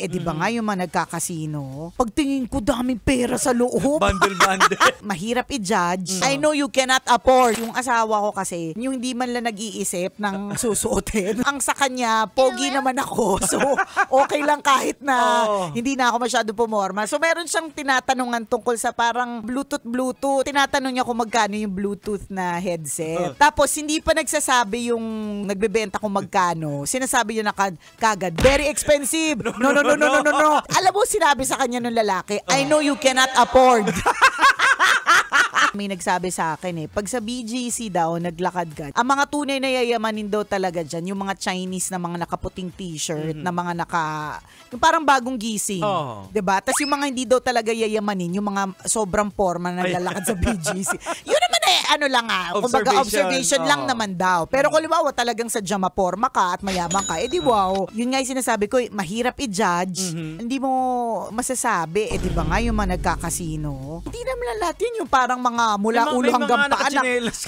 di ba nga yung mga nagkakasino? Pagtingin ko daming pera sa loob. Bundle. Mahirap i-judge. I know you cannot afford. Yung asawa ko kasi, yung hindi man lang nag-iisip ng susuotin. Ang sa kanya, pogi naman ako. So, okay lang kahit na hindi na ako masyado pumorma. So, meron siyang tinatanungan tungkol sa parang Bluetooth. Tinatanong niya kung magkano yung Bluetooth na headset. Tapos, hindi pa nagsasabi yung nagbebenta kung magkano. Sinasabi niya na kagad, very expensive. No. Alam mo, sinabi sa kanya ng lalaki, I know you cannot afford. May nagsabi sa akin pag sa BGC daw, naglakad ka, ang mga tunay na yayamanin daw talaga dyan, yung mga Chinese na mga nakaputing t-shirt, na mga yung parang bagong gising. Diba? Tapos yung mga hindi daw talaga yayamanin, yung mga sobrang forma na naglalakad sa BGC. Yun naman ano lang kumbaga observation lang naman daw. Pero kung libawa talagang sadya maporma ka at mayaman ka, edi wow. Yun nga yung sinasabi ko, mahirap i-judge. Hindi mo masasabi, di ba nga yung mga nagkakasino? Hindi naman lahat yun yung parang mga mula ulo hanggang paa.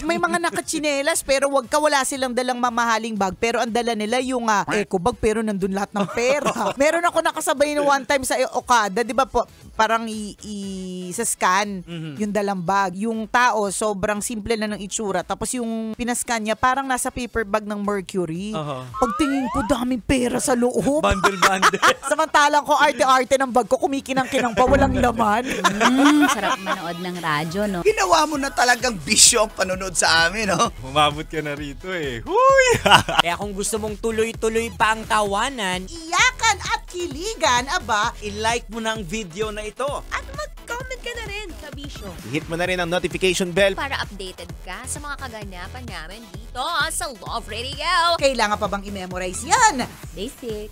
May mga nakachinelas pero wala silang dalang mamahaling bag pero ang dala nila yung eco bag pero nandun lahat ng pera. Meron ako nakasabay na one time sa Okada, di ba po, parang sa scan yung dalang bag. Yung tao sobrang simple na ng itsura tapos yung pinascan niya parang nasa paper bag ng Mercury. Pagtingin ko daming pera sa loob. Bundle. Samantalang ko arte-arte ng bag ko, kumikinang-kinang pa, walang laman. Sarap manood ng radyo, no? Ginawa mo na talagang bisyo ang panonood sa amin, no? Umabot ka na rito Huy! Kaya kung gusto mong tuloy-tuloy pa ang tawanan, Iyakan at kiligan, aba, i-like mo na ang video na ito. At mag-comment ka na rin sa Bisyo Hit mo na rin ang notification bell. para updated ka sa mga kaganapan namin dito sa Love Radio. kailangan pa bang i-memorize yan? Basic.